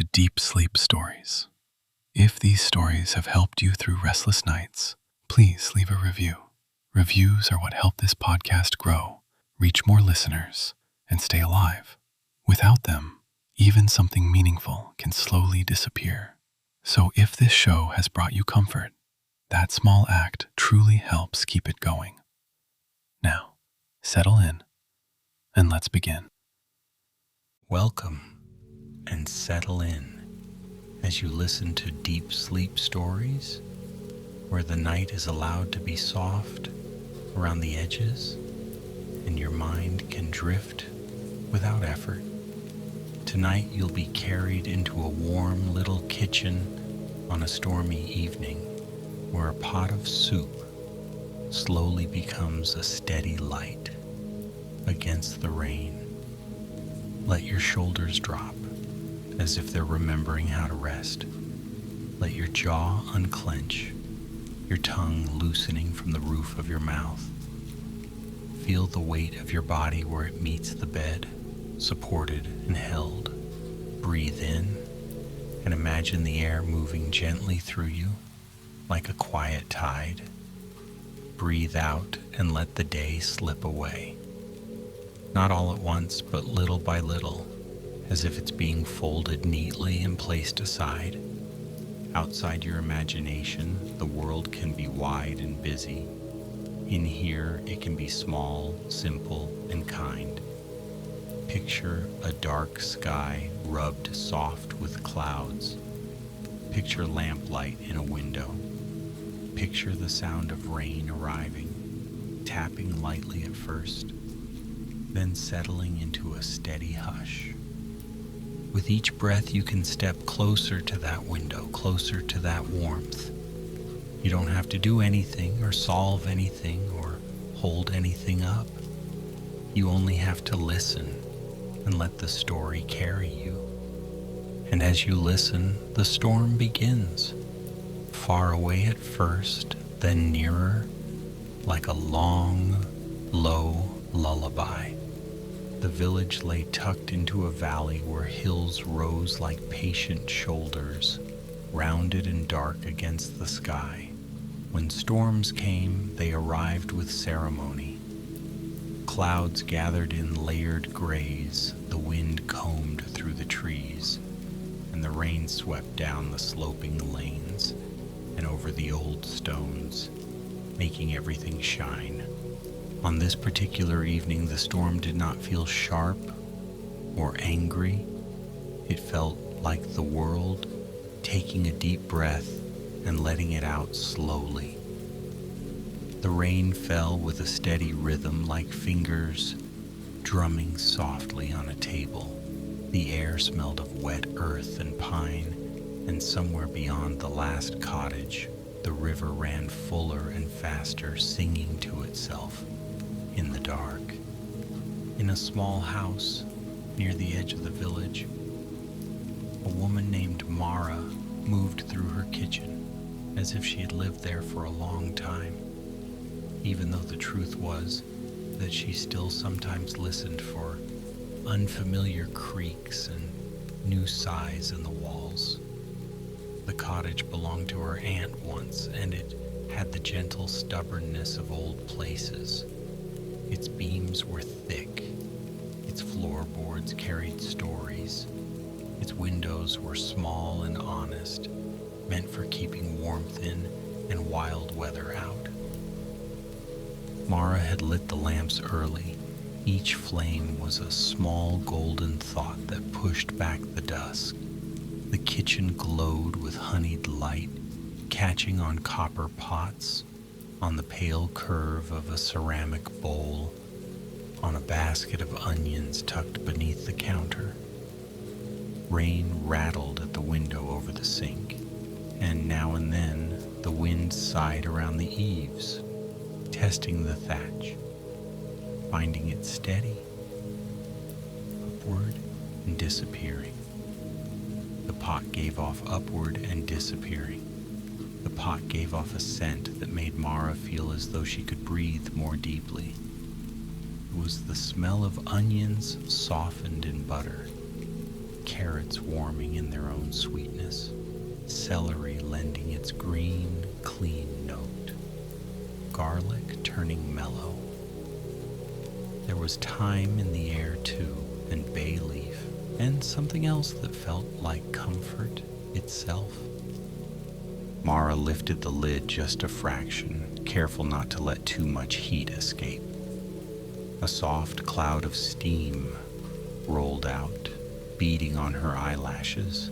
to Deep Sleep Stories. If these stories have helped you through restless nights, please leave a review. Reviews are what help this podcast grow, reach more listeners, and stay alive. Without them, even something meaningful can slowly disappear. So if this show has brought you comfort, that small act truly helps keep it going. Now, settle in, and let's begin. Welcome and settle in as you listen to Deep Sleep Stories, where the night is allowed to be soft around the edges and your mind can drift without effort. Tonight you'll be carried into a warm little kitchen on a stormy evening where a pot of soup slowly becomes a steady light against the rain. Let your shoulders drop as if they're remembering how to rest. Let your jaw unclench, your tongue loosening from the roof of your mouth. Feel the weight of your body where it meets the bed, supported and held. Breathe in and imagine the air moving gently through you like a quiet tide. Breathe out and let the day slip away. Not all at once, but little by little, as if it's being folded neatly and placed aside. Outside your imagination, the world can be wide and busy. In here, it can be small, simple, and kind. Picture a dark sky rubbed soft with clouds. Picture lamplight in a window. Picture the sound of rain arriving, tapping lightly at first, then settling into a steady hush. With each breath, you can step closer to that window, closer to that warmth. You don't have to do anything or solve anything or hold anything up. You only have to listen and let the story carry you. And as you listen, the storm begins. Far away at first, then nearer, like a long, low lullaby. The village lay tucked into a valley where hills rose like patient shoulders, rounded and dark against the sky. When storms came, they arrived with ceremony. Clouds gathered in layered grays, the wind combed through the trees, and the rain swept down the sloping lanes and over the old stones, making everything shine. On this particular evening, the storm did not feel sharp or angry. It felt like the world taking a deep breath and letting it out slowly. The rain fell with a steady rhythm like fingers drumming softly on a table. The air smelled of wet earth and pine, and somewhere beyond the last cottage, the river ran fuller and faster, singing to itself in the dark. In a small house near the edge of the village, a woman named Mara moved through her kitchen as if she had lived there for a long time, even though the truth was that she still sometimes listened for unfamiliar creaks and new sighs in the walls. The cottage belonged to her aunt once, and it had the gentle stubbornness of old places. Its beams were thick, its floorboards carried stories, its windows were small and honest, meant for keeping warmth in and wild weather out. Mara had lit the lamps early. Each flame was a small golden thought that pushed back the dusk. The kitchen glowed with honeyed light, catching on copper pots, on the pale curve of a ceramic bowl, on a basket of onions tucked beneath the counter. Rain rattled at the window over the sink, and now and then the wind sighed around the eaves, testing the thatch, finding it steady, upward and disappearing. The pot gave off upward and disappearing. The pot gave off a scent that made Mara feel as though she could breathe more deeply. It was the smell of onions softened in butter. carrots warming in their own sweetness, celery lending its green, clean note, garlic turning mellow. There was thyme in the air too, and bay leaf, and something else that felt like comfort itself. Mara lifted the lid just a fraction, careful not to let too much heat escape. A soft cloud of steam rolled out, beating on her eyelashes.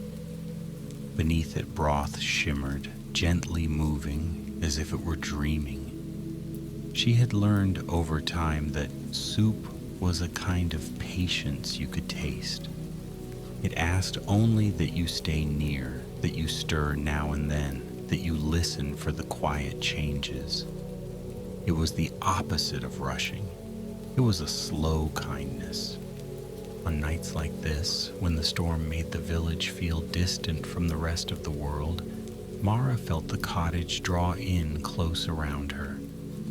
Beneath it, broth shimmered, gently moving as if it were dreaming. She had learned over time that soup was a kind of patience you could taste. It asked only that you stay near, that you stir now and then, that you listen for the quiet changes. It was the opposite of rushing. It was a slow kindness. On nights like this, when the storm made the village feel distant from the rest of the world, Mara felt the cottage draw in close around her.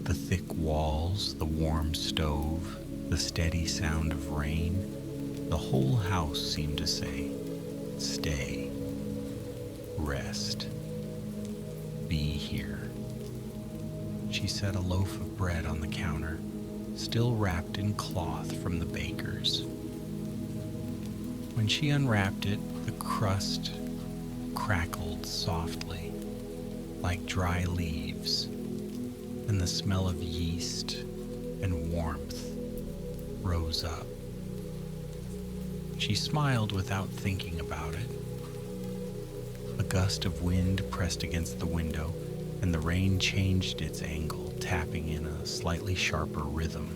The thick walls, the warm stove, the steady sound of rain, the whole house seemed to say, "Stay, rest, be here." She set a loaf of bread on the counter, still wrapped in cloth from the baker's. When she unwrapped it, the crust crackled softly, like dry leaves, and the smell of yeast and warmth rose up. She smiled without thinking about it. A gust of wind pressed against the window, and the rain changed its angle, tapping in a slightly sharper rhythm.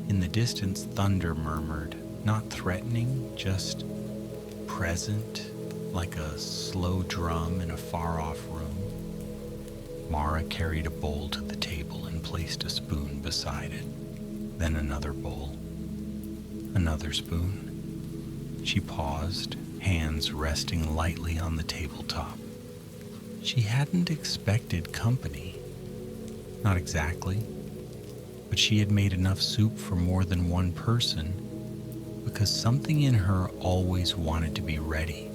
In the distance, thunder murmured, not threatening, just present, like a slow drum in a far-off room. Mara carried a bowl to the table and placed a spoon beside it, then another bowl, another spoon. She paused, hands resting lightly on the tabletop. She hadn't expected company. Not exactly, but she had made enough soup for more than one person because something in her always wanted to be ready.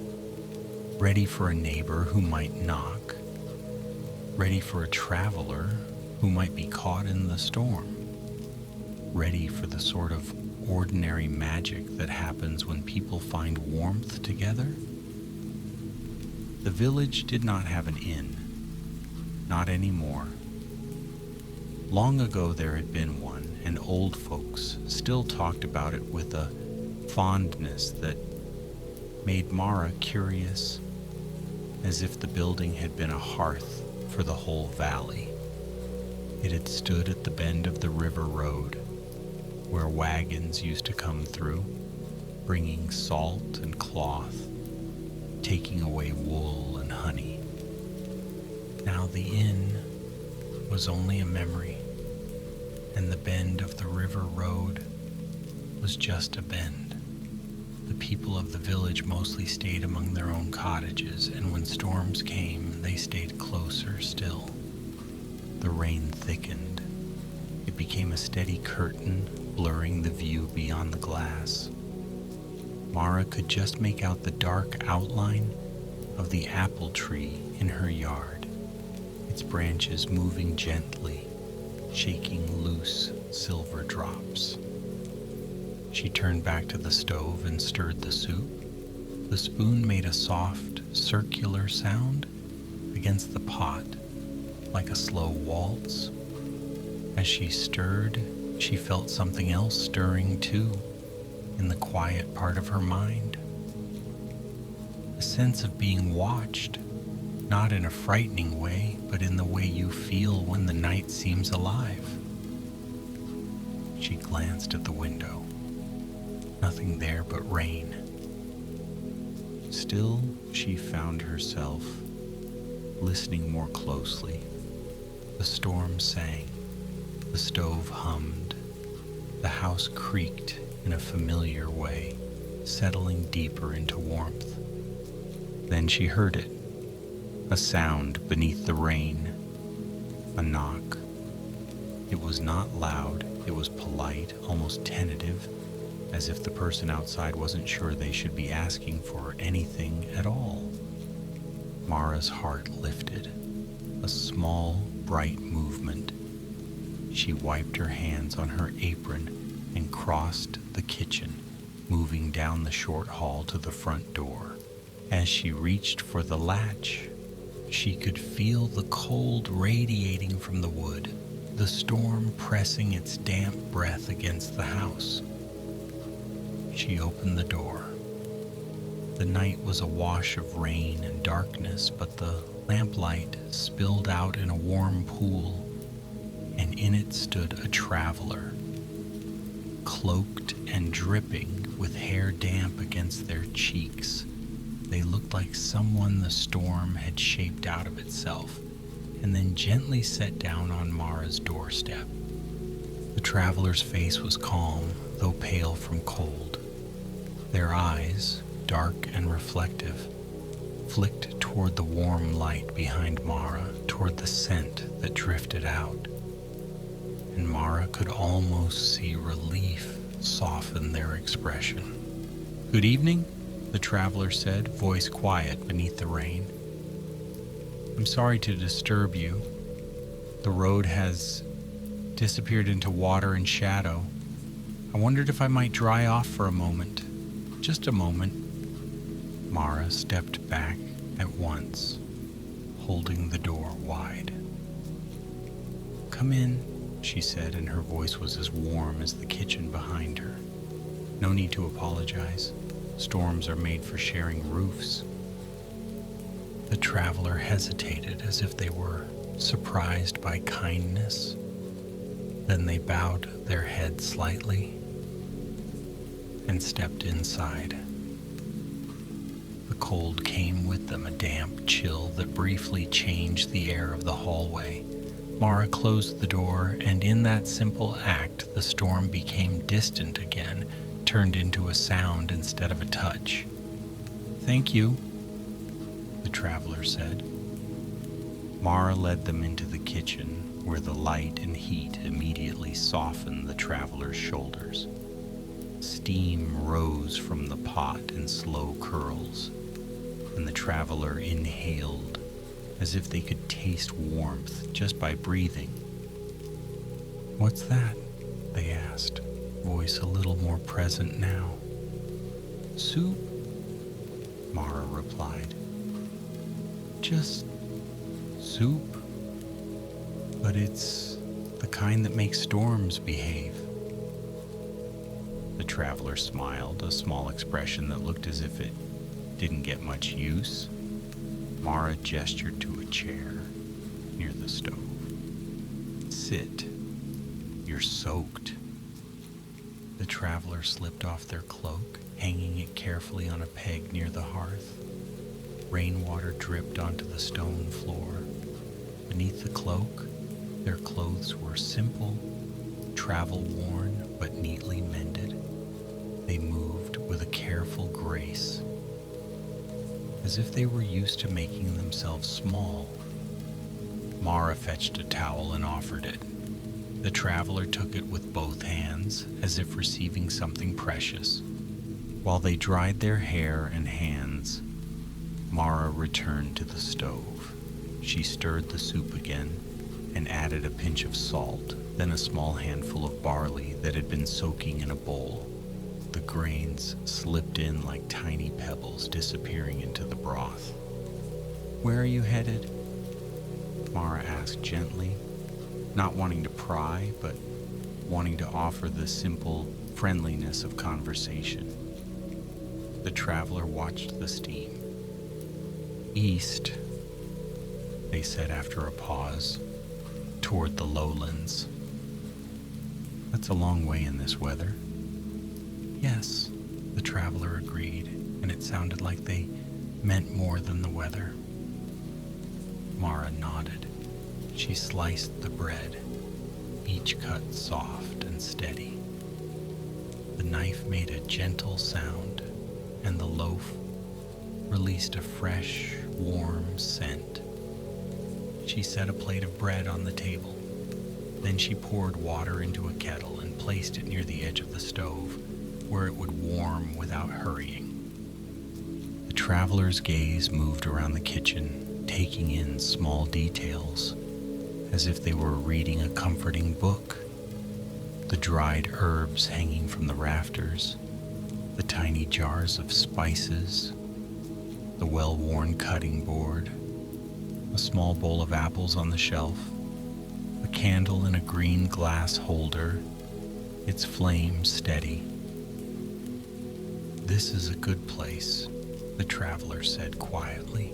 Ready for a neighbor who might knock. Ready for a traveler who might be caught in the storm. Ready for the sort of ordinary magic that happens when people find warmth together. The village did not have an inn. Not anymore. Long ago there had been one, and old folks still talked about it with a fondness that made Mara curious, as if the building had been a hearth for the whole valley. It had stood at the bend of the river road, where wagons used to come through, bringing salt and cloth, taking away wool and honey. Now the inn was only a memory, and the bend of the river road was just a bend. The people of the village mostly stayed among their own cottages, and when storms came, they stayed closer still. The rain thickened. It became a steady curtain, blurring the view beyond the glass. Mara could just make out the dark outline of the apple tree in her yard, its branches moving gently, shaking loose silver drops. She turned back to the stove and stirred the soup. The spoon made a soft, circular sound against the pot, like a slow waltz. As she stirred, she felt something else stirring too, in the quiet part of her mind. A sense of being watched, not in a frightening way, but in the way you feel when the night seems alive. She glanced at the window. Nothing there but rain. Still, she found herself listening more closely. The storm sang, the stove hummed, the house creaked in a familiar way, settling deeper into warmth. Then she heard it, a sound beneath the rain, a knock. It was not loud, it was polite, almost tentative, as if the person outside wasn't sure they should be asking for anything at all. Mara's heart lifted. A small, bright movement. She wiped her hands on her apron and crossed the kitchen, moving down the short hall to the front door. As she reached for the latch, she could feel the cold radiating from the wood, the storm pressing its damp breath against the house. She opened the door. The night was awash of rain and darkness, but the lamplight spilled out in a warm pool, and in it stood a traveler, cloaked and dripping with hair damp against their cheeks. They looked like someone the storm had shaped out of itself and then gently set down on Mara's doorstep. The traveler's face was calm, though pale from cold. Their eyes, dark and reflective, flicked toward the warm light behind Mara, toward the scent that drifted out. And Mara could almost see relief soften their expression. "Good evening," the traveler said, voice quiet beneath the rain. "I'm sorry to disturb you. The road has disappeared into water and shadow. I wondered if I might dry off for a moment. Just a moment." Mara stepped back at once, holding the door wide. "Come in," she said, and her voice was as warm as the kitchen behind her. "No need to apologize. Storms are made for sharing roofs." The traveler hesitated as if they were surprised by kindness. Then they bowed their head slightly and stepped inside. The cold came with them, a damp chill that briefly changed the air of the hallway. Mara closed the door, and in that simple act, the storm became distant again, turned into a sound instead of a touch. "Thank you," the traveler said. Mara led them into the kitchen, where the light and heat immediately softened the traveler's shoulders. Steam rose from the pot in slow curls, and the traveler inhaled as if they could taste warmth just by breathing. "What's that?" they asked, voice a little more present now. "Soup," Mara replied. "Just soup, but it's the kind that makes storms behave." The traveler smiled, a small expression that looked as if it didn't get much use. Mara gestured to a chair near the stove. "Sit. You're soaked." The traveler slipped off their cloak, hanging it carefully on a peg near the hearth. Rainwater dripped onto the stone floor. Beneath the cloak, their clothes were simple, travel-worn, but neatly mended. They moved with a careful grace, as if they were used to making themselves small. Mara fetched a towel and offered it. The traveler took it with both hands, as if receiving something precious. While they dried their hair and hands, Mara returned to the stove. She stirred the soup again and added a pinch of salt, then a small handful of barley that had been soaking in a bowl. The grains slipped in like tiny pebbles, disappearing into the broth. "Where are you headed?" Mara asked gently, not wanting to pry, but wanting to offer the simple friendliness of conversation. The traveler watched the steam. "East," they said after a pause, "toward the lowlands." "That's a long way in this weather." "Yes," the traveler agreed, and it sounded like they meant more than the weather. Mara nodded. She sliced the bread, each cut soft and steady. The knife made a gentle sound, and the loaf released a fresh, warm scent. She set a plate of bread on the table. Then she poured water into a kettle and placed it near the edge of the stove. where it would warm without hurrying. The traveler's gaze moved around the kitchen, taking in small details, as if they were reading a comforting book. The dried herbs hanging from the rafters, the tiny jars of spices, the well-worn cutting board, a small bowl of apples on the shelf, a candle in a green glass holder, its flame steady. "This is a good place," the traveler said quietly.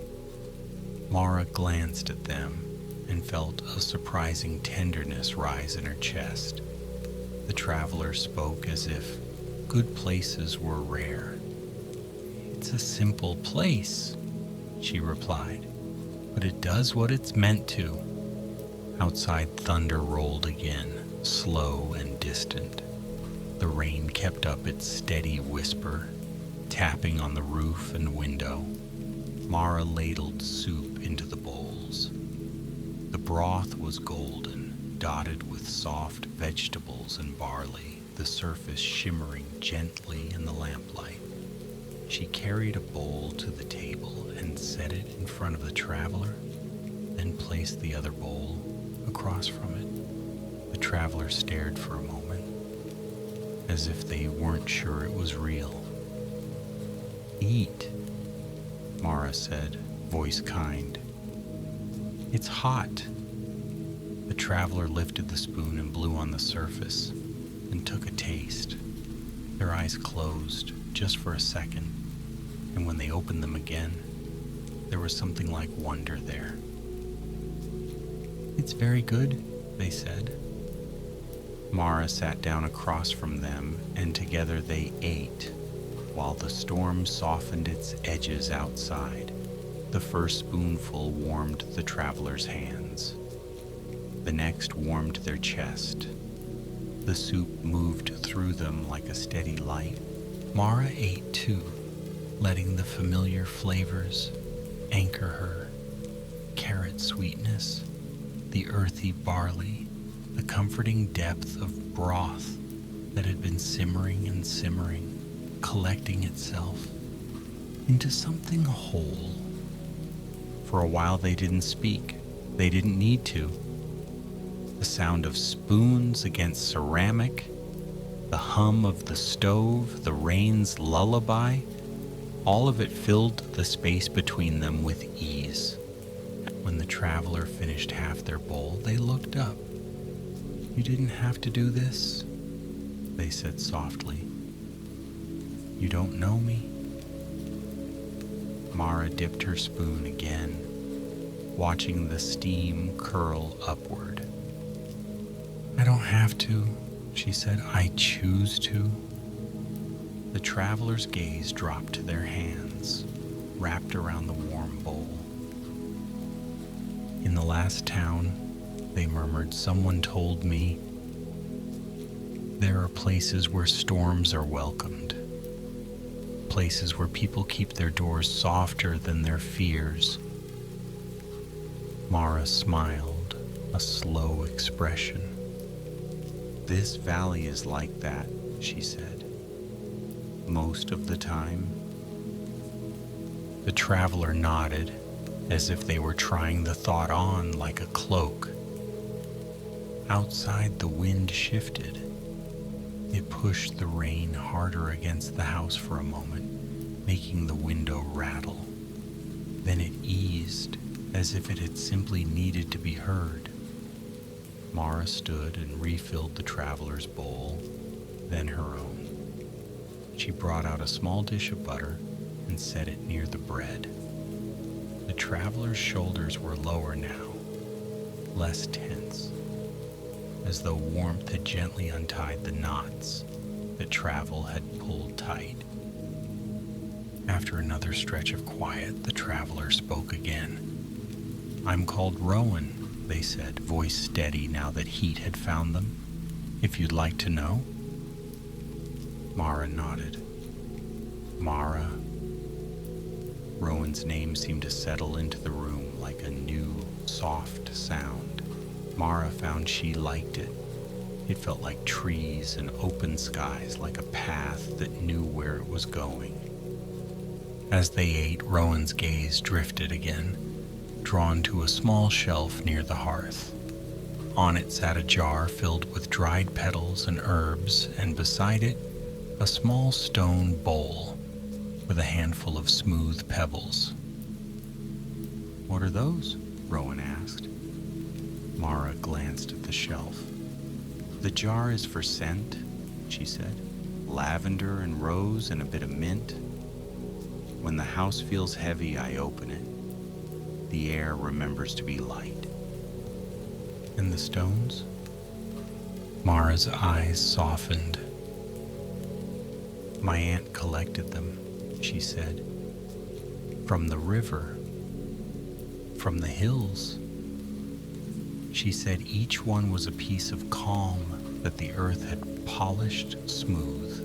Mara glanced at them and felt a surprising tenderness rise in her chest. The traveler spoke as if good places were rare. "It's a simple place," she replied, "but it does what it's meant to." Outside, thunder rolled again, slow and distant. The rain kept up its steady whisper, tapping on the roof and window. Mara ladled soup into the bowls. The broth was golden, dotted with soft vegetables and barley, the surface shimmering gently in the lamplight. She carried a bowl to the table and set it in front of the traveler, then placed the other bowl across from it. The traveler stared for a moment, as if they weren't sure it was real. "Eat," Mara said, voice kind. "It's hot." The traveler lifted the spoon and blew on the surface, and took a taste. Their eyes closed just for a second, and when they opened them again, there was something like wonder there. "It's very good," they said. Mara sat down across from them, and together they ate, while the storm softened its edges outside. The first spoonful warmed the traveler's hands. The next warmed their chest. The soup moved through them like a steady light. Mara ate too, letting the familiar flavors anchor her. Carrot sweetness, the earthy barley, the comforting depth of broth that had been simmering and simmering, collecting itself into something whole. For a while they didn't speak. They didn't need to. The sound of spoons against ceramic, the hum of the stove, the rain's lullaby, all of it filled the space between them with ease. When the traveler finished half their bowl, they looked up. "You didn't have to do this," they said softly. "You don't know me?" Mara dipped her spoon again, watching the steam curl upward. "I don't have to," she said. "I choose to." The traveler's gaze dropped to their hands, wrapped around the warm bowl. "In the last town," they murmured, "someone told me there are places where storms are welcomed. Places where people keep their doors softer than their fears." Mara smiled, a slow expression. "This valley is like that," she said. "Most of the time." The traveler nodded, as if they were trying the thought on like a cloak. Outside, the wind shifted. It pushed the rain harder against the house for a moment, making the window rattle. Then it eased, as if it had simply needed to be heard. Mara stood and refilled the traveler's bowl, then her own. She brought out a small dish of butter and set it near the bread. The traveler's shoulders were lower now, less tense, as though warmth had gently untied the knots that travel had pulled tight. After another stretch of quiet, the traveler spoke again. "I'm called Rowan," they said, voice steady now that heat had found them. "If you'd like to know." Mara nodded. Mara. Rowan's name seemed to settle into the room like a new, soft sound. Mara found she liked it. It felt like trees and open skies, like a path that knew where it was going. As they ate, Rowan's gaze drifted again, drawn to a small shelf near the hearth. On it sat a jar filled with dried petals and herbs, and beside it, a small stone bowl with a handful of smooth pebbles. "What are those?" Rowan asked. Mara glanced at the shelf. "The jar is for scent," she said. "Lavender and rose and a bit of mint. When the house feels heavy, I open it. The air remembers to be light." "And the stones?" Mara's eyes softened. "My aunt collected them," she said. "From the river. From the hills. She said each one was a piece of calm that the earth had polished smooth."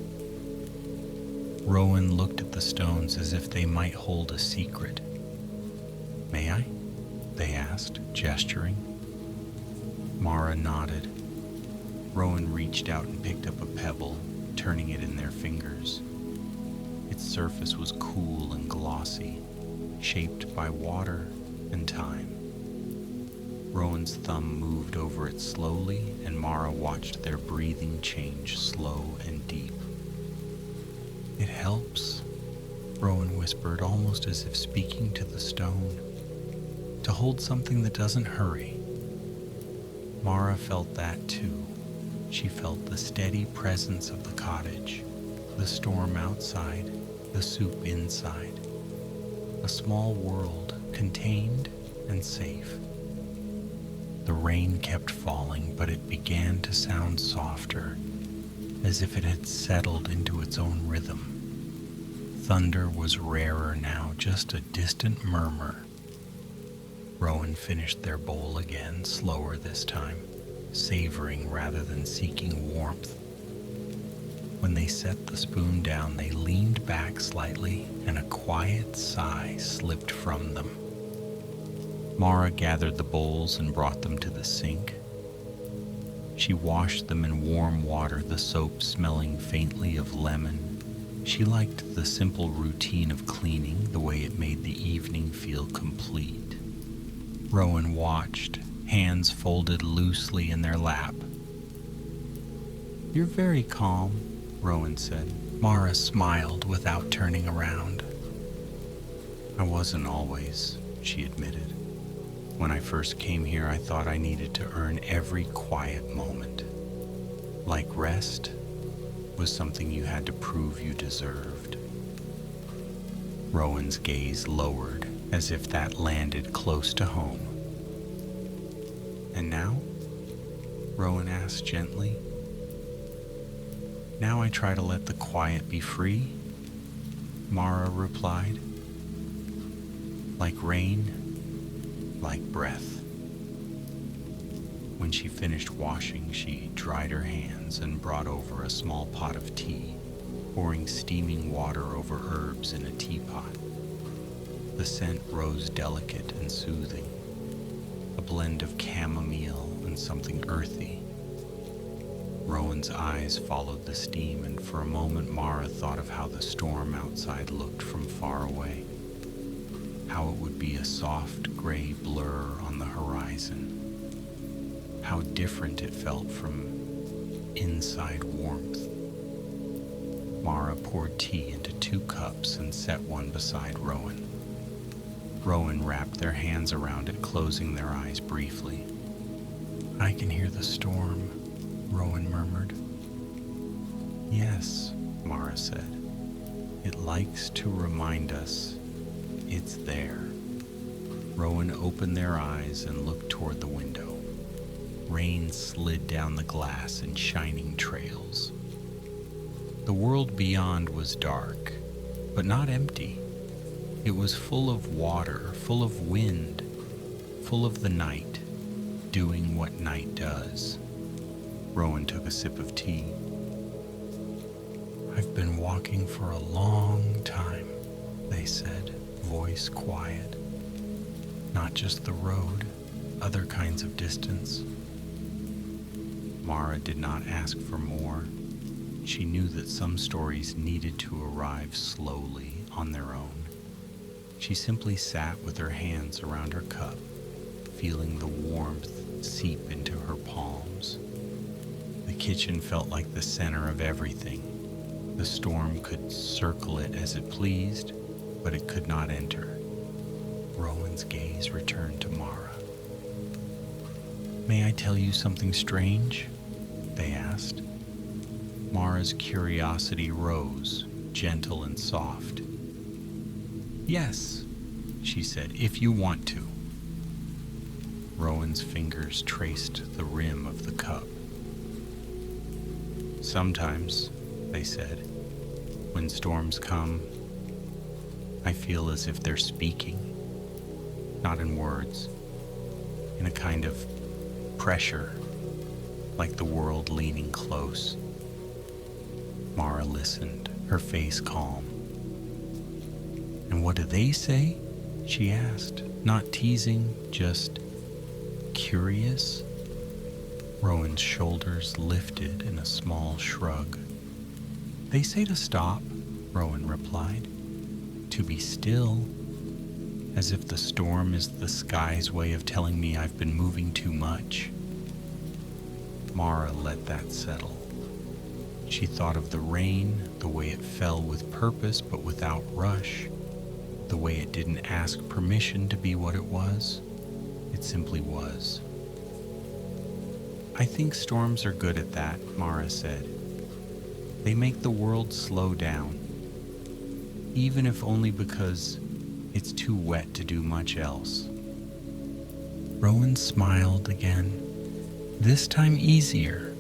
Rowan looked at the stones as if they might hold a secret. "May I?" they asked, gesturing. Mara nodded. Rowan reached out and picked up a pebble, turning it in their fingers. Its surface was cool and glossy, shaped by water and time. Rowan's thumb moved over it slowly, and Mara watched their breathing change slow and deep. "It helps," Rowan whispered, almost as if speaking to the stone, "to hold something that doesn't hurry." Mara felt that too. She felt the steady presence of the cottage, the storm outside, the soup inside. A small world, contained and safe. The rain kept falling, but it began to sound softer, as if it had settled into its own rhythm. Thunder was rarer now, just a distant murmur. Rowan finished their bowl again, slower this time, savoring rather than seeking warmth. When they set the spoon down, they leaned back slightly, and a quiet sigh slipped from them. Mara gathered the bowls and brought them to the sink. She washed them in warm water, the soap smelling faintly of lemon. She liked the simple routine of cleaning, the way it made the evening feel complete. Rowan watched, hands folded loosely in their lap. "You're very calm," Rowan said. Mara smiled without turning around. "I wasn't always," she admitted. "When I first came here, I thought I needed to earn every quiet moment. Like rest was something you had to prove you deserved." Rowan's gaze lowered, as if that landed close to home. "And now?" Rowan asked gently. "Now I try to let the quiet be free," Mara replied. "Like rain, like breath." When she finished washing, she dried her hands and brought over a small pot of tea, pouring steaming water over herbs in a teapot. The scent rose delicate and soothing, a blend of chamomile and something earthy. Rowan's eyes followed the steam, and for a moment Mara thought of how the storm outside looked from far away, how it would be a soft gray blur on the horizon, how different it felt from inside warmth. Mara poured tea into 2 cups and set one beside Rowan. Rowan wrapped their hands around it, closing their eyes briefly. "I can hear the storm," Rowan murmured. "Yes," Mara said. "It likes to remind us it's there." Rowan opened their eyes and looked toward the window. Rain slid down the glass in shining trails. The world beyond was dark, but not empty. It was full of water, full of wind, full of the night, doing what night does. Rowan took a sip of tea. "I've been walking for a long time," they said, voice quiet. "Not just the road, other kinds of distance. Mara did not ask for more. She knew that some stories needed to arrive slowly on their own. She simply sat with her hands around her cup, feeling the warmth seep into her palms. The kitchen felt like the center of everything. The storm could circle it as it pleased, but it could not enter. Rowan's gaze returned to Mara. "May I tell you something strange?" they asked. Mara's curiosity rose, gentle and soft. "Yes," she said, "if you want to." Rowan's fingers traced the rim of the cup. "Sometimes," they said, "when storms come, I feel as if they're speaking, not in words, in a kind of pressure, like the world leaning close." Mara listened, her face calm. "And what do they say?" she asked, not teasing, just curious. Rowan's shoulders lifted in a small shrug. "They say to stop," Rowan replied, "to be still, as if the storm is the sky's way of telling me I've been moving too much." Mara let that settle. She thought of the rain, the way it fell with purpose but without rush, the way it didn't ask permission to be what it was. It simply was. "I think storms are good at that," Mara said. "They make the world slow down, even if only because it's too wet to do much else." Rowan smiled again, this time easier.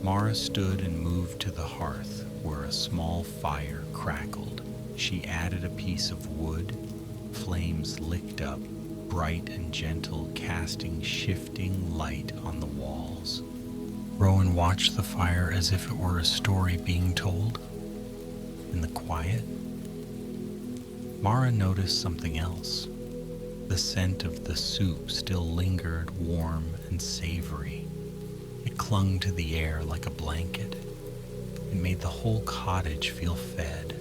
Mara stood and moved to the hearth where a small fire crackled. She added a piece of wood. Flames licked up, bright and gentle, casting shifting light on the walls. Rowan watched the fire as if it were a story being told. In the quiet, Mara noticed something else. The scent of the soup still lingered, warm and savory. It clung to the air like a blanket. It made the whole cottage feel fed.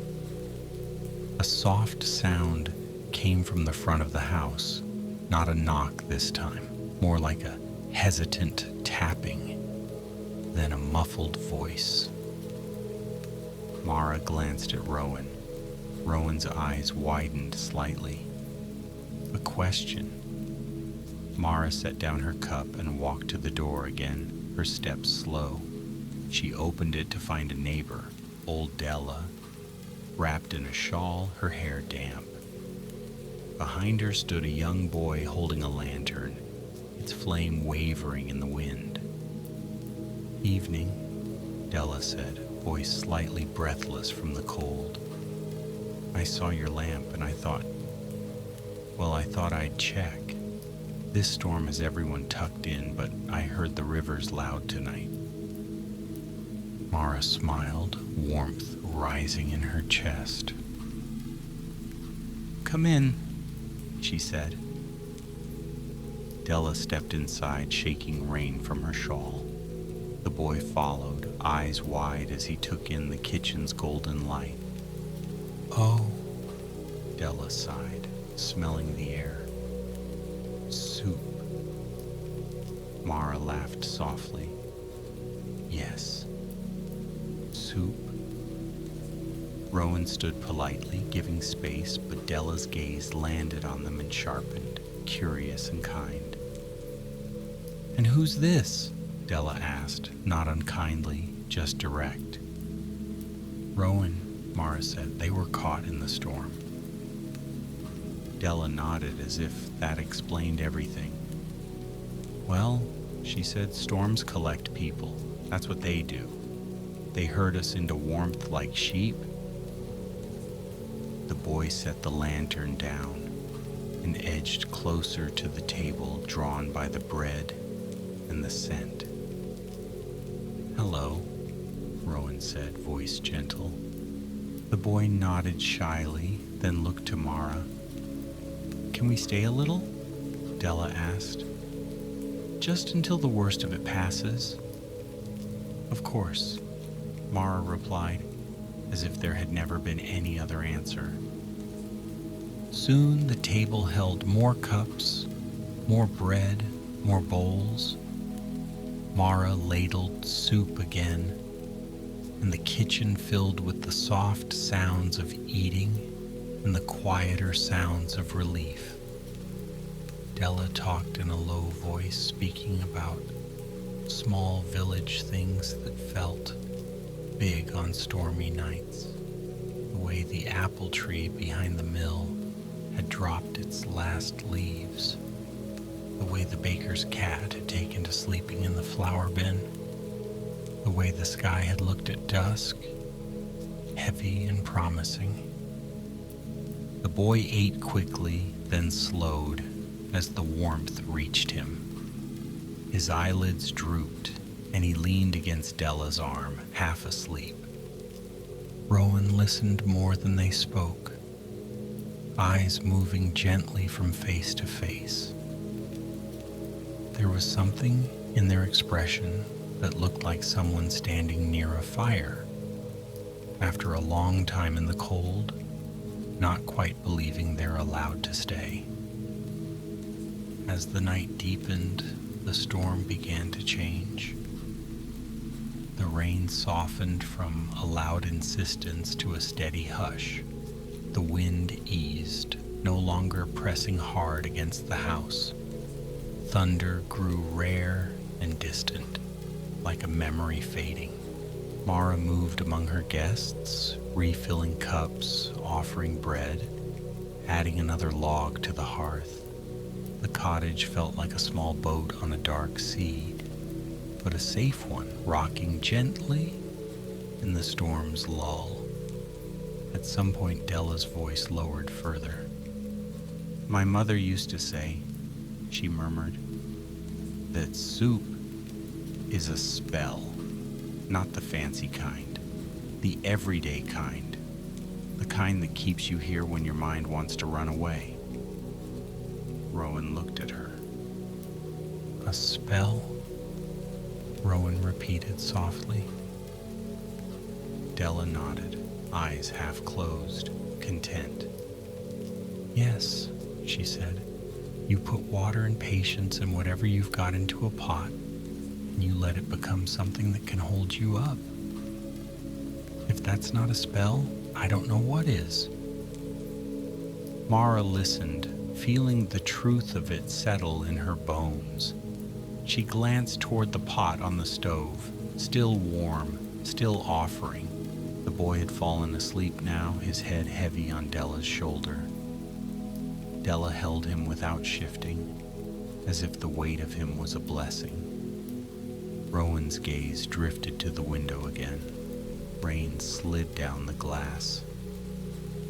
A soft sound came from the front of the house, not a knock this time, more like a hesitant tapping, then a muffled voice. Mara glanced at Rowan. Rowan's eyes widened slightly. A question. Mara set down her cup and walked to the door again, her steps slow. She opened it to find a neighbor, old Della, wrapped in a shawl, her hair damp. Behind her stood a young boy holding a lantern, its flame wavering in the wind. "Evening," Della said, voice slightly breathless from the cold. "I saw your lamp and I thought I'd check. This storm has everyone tucked in, but I heard the rivers loud tonight." Mara smiled, warmth rising in her chest. "Come in," she said. Della stepped inside, shaking rain from her shawl. The boy followed, eyes wide as he took in the kitchen's golden light. "Oh," Della sighed, smelling the air. "Soup." Mara laughed softly. "Yes, soup." Rowan stood politely, giving space, but Della's gaze landed on them and sharpened, curious and kind. "And who's this?" Della asked, not unkindly, just direct. "Rowan," Mara said. "They were caught in the storm." Della nodded as if that explained everything. "Well," she said, "storms collect people. That's what they do. They herd us into warmth like sheep." The boy set the lantern down and edged closer to the table, drawn by the bread and the scent. "Hello," Rowan said, voice gentle. The boy nodded shyly, then looked to Mara. "Can we stay a little?" Della asked. "Just until the worst of it passes." "Of course," Mara replied, as if there had never been any other answer. Soon the table held more cups, more bread, more bowls. Mara ladled soup again, and the kitchen filled with the soft sounds of eating and the quieter sounds of relief. Della talked in a low voice, speaking about small village things that felt big on stormy nights. The way the apple tree behind the mill had dropped its last leaves. The way the baker's cat had taken to sleeping in the flour bin. The way the sky had looked at dusk, heavy and promising. The boy ate quickly, then slowed as the warmth reached him. His eyelids drooped, and he leaned against Della's arm, half asleep. Rowan listened more than they spoke, eyes moving gently from face to face. There was something in their expression that looked like someone standing near a fire, after a long time in the cold, not quite believing they're allowed to stay. As the night deepened, the storm began to change. The rain softened from a loud insistence to a steady hush. The wind eased, no longer pressing hard against the house. Thunder grew rare and distant, like a memory fading. Mara moved among her guests, refilling cups, offering bread, adding another log to the hearth. The cottage felt like a small boat on a dark sea, but a safe one, rocking gently in the storm's lull. At some point, Della's voice lowered further. "My mother used to say," she murmured, "that soup is a spell, not the fancy kind, the everyday kind, the kind that keeps you here when your mind wants to run away." Rowan looked at her. "A spell?" Rowan repeated softly. Della nodded, eyes half closed, content. "Yes," she said. "You put water and patience and whatever you've got into a pot, and you let it become something that can hold you up. If that's not a spell, I don't know what is." Mara listened, feeling the truth of it settle in her bones. She glanced toward the pot on the stove, still warm, still offering. The boy had fallen asleep now, his head heavy on Della's shoulder. Della held him without shifting, as if the weight of him was a blessing. Rowan's gaze drifted to the window again. Rain slid down the glass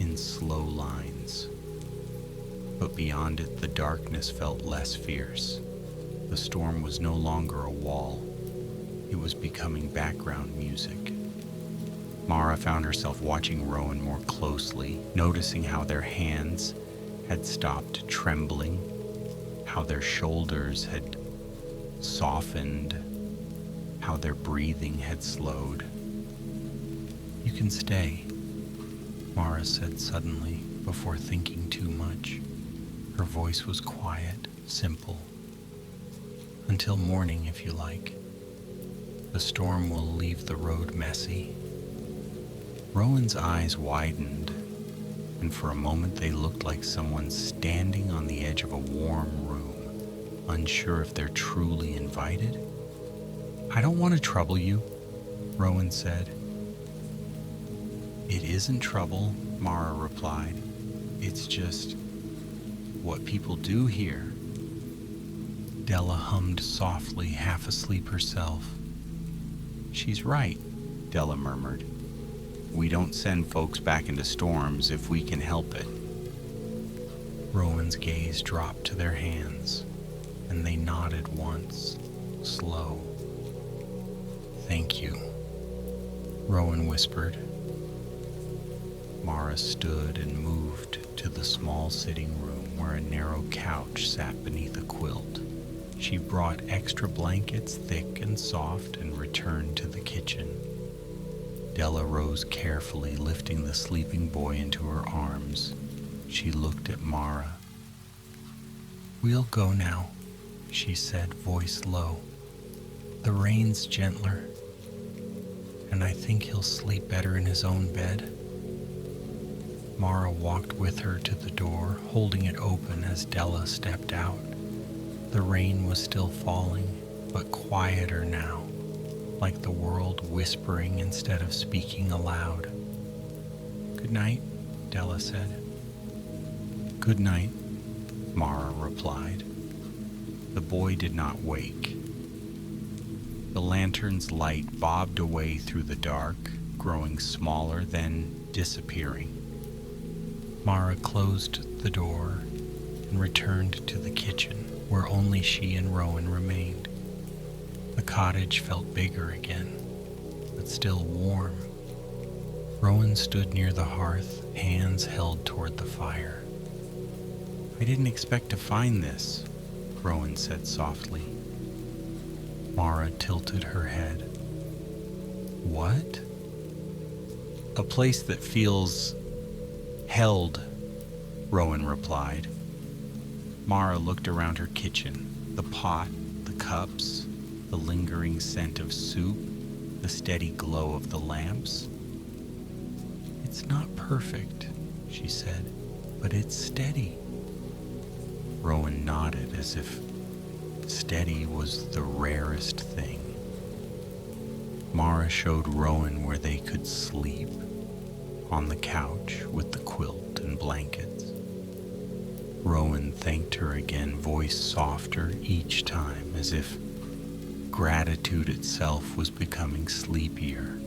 in slow lines. But beyond it, the darkness felt less fierce. The storm was no longer a wall. It was becoming background music. Mara found herself watching Rowan more closely, noticing how their hands had stopped trembling, how their shoulders had softened, how their breathing had slowed. "You can stay," Mara said suddenly, before thinking too much. Her voice was quiet, simple. "Until morning, if you like. The storm will leave the road messy." Rowan's eyes widened, and for a moment they looked like someone standing on the edge of a warm room, unsure if they're truly invited. "I don't want to trouble you," Rowan said. "It isn't trouble," Mara replied. "It's just what people do here." Della hummed softly, half asleep herself. "She's right," Della murmured. "We don't send folks back into storms if we can help it." Rowan's gaze dropped to their hands, and they nodded once, slow. "Thank you," Rowan whispered. Mara stood and moved to the small sitting room where a narrow couch sat beneath a quilt. She brought extra blankets, thick and soft, and returned to the kitchen. Della rose carefully, lifting the sleeping boy into her arms. She looked at Mara. "We'll go now," she said, voice low. "The rain's gentler, and I think he'll sleep better in his own bed." Mara walked with her to the door, holding it open as Della stepped out. The rain was still falling, but quieter now, like the world whispering instead of speaking aloud. "Good night," Della said. "Good night," Mara replied. The boy did not wake. The lantern's light bobbed away through the dark, growing smaller, then disappearing. Mara closed the door and returned to the kitchen, where only she and Rowan remained. The cottage felt bigger again, but still warm. Rowan stood near the hearth, hands held toward the fire. "I didn't expect to find this," Rowan said softly. Mara tilted her head. "What?" "A place that feels held," Rowan replied. Mara looked around her kitchen, the pot, the cups, the lingering scent of soup, the steady glow of the lamps. "It's not perfect," she said, "but it's steady." Rowan nodded as if steady was the rarest thing. Mara showed Rowan where they could sleep, on the couch with the quilt and blankets. Rowan thanked her again, voice softer each time, as if gratitude itself was becoming sleepier.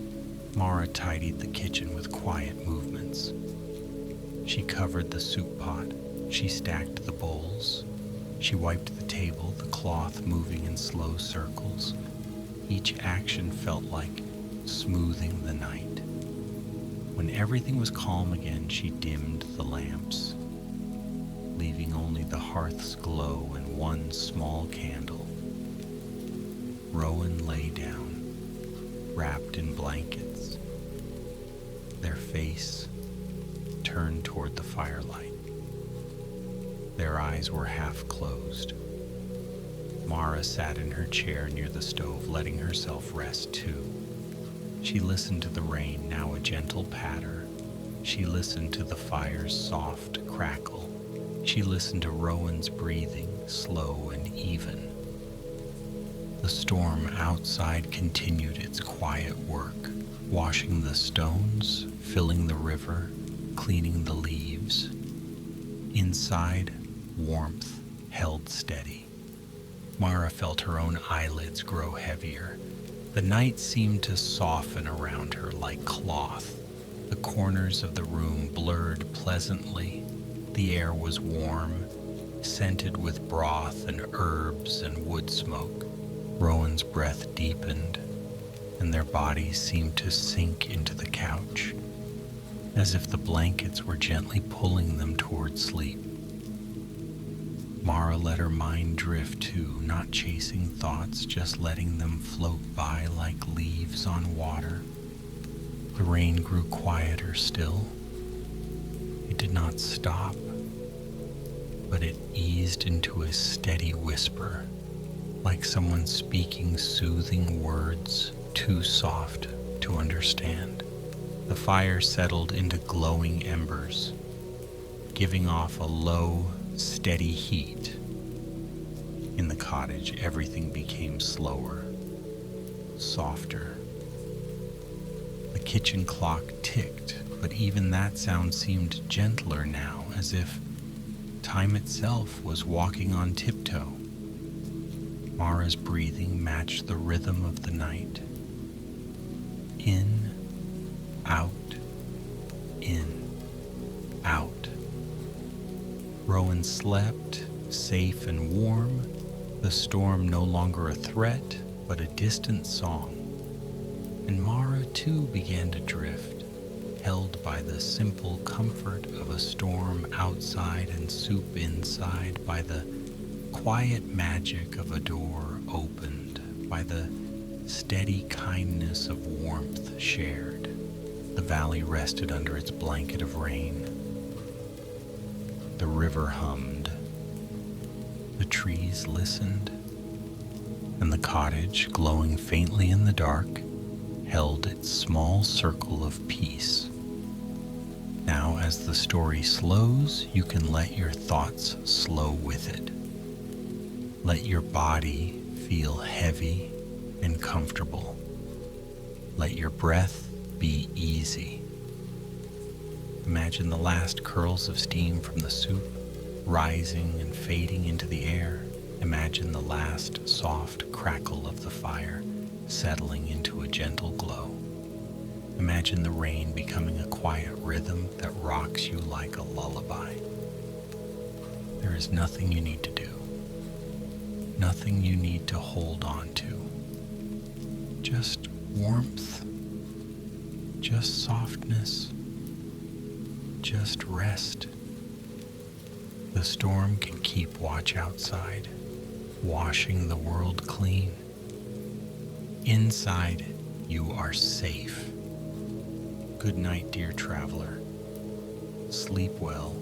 Mara tidied the kitchen with quiet movements. She covered the soup pot. She stacked the bowls. She wiped the table, the cloth moving in slow circles. Each action felt like smoothing the night. When everything was calm again, she dimmed the lamps, leaving only the hearth's glow and one small candle. Rowan lay down, wrapped in blankets, their face turned toward the firelight. Their eyes were half closed. Mara sat in her chair near the stove, letting herself rest too. She listened to the rain, now a gentle patter. She listened to the fire's soft crackle. She listened to Rowan's breathing, slow and even. The storm outside continued its quiet work, washing the stones, filling the river, cleaning the leaves. Inside, warmth held steady. Mara felt her own eyelids grow heavier. The night seemed to soften around her like cloth. The corners of the room blurred pleasantly. The air was warm, scented with broth and herbs and wood smoke. Rowan's breath deepened, and their bodies seemed to sink into the couch, as if the blankets were gently pulling them toward sleep. Mara let her mind drift too, not chasing thoughts, just letting them float by like leaves on water. The rain grew quieter still. It did not stop, but it eased into a steady whisper, like someone speaking soothing words too soft to understand. The fire settled into glowing embers, giving off a low, steady heat. In the cottage, everything became slower, softer. The kitchen clock ticked, but even that sound seemed gentler now, as if time itself was walking on tiptoe. Mara's breathing matched the rhythm of the night. In, out, in, out. Rowan slept, safe and warm, the storm no longer a threat, but a distant song. And Mara too began to drift, held by the simple comfort of a storm outside and soup inside, by the quiet magic of a door opened by the steady kindness of warmth shared. The valley rested under its blanket of rain. The river hummed. The trees listened. And the cottage, glowing faintly in the dark, held its small circle of peace. Now, as the story slows, you can let your thoughts slow with it. Let your body feel heavy and comfortable. Let your breath be easy. Imagine the last curls of steam from the soup rising and fading into the air. Imagine the last soft crackle of the fire settling into a gentle glow. Imagine the rain becoming a quiet rhythm that rocks you like a lullaby. There is nothing you need to do, nothing you need to hold on to. Just warmth, just softness, just rest. The storm can keep watch outside, washing the world clean. Inside, you are safe. Good night, dear traveler. Sleep well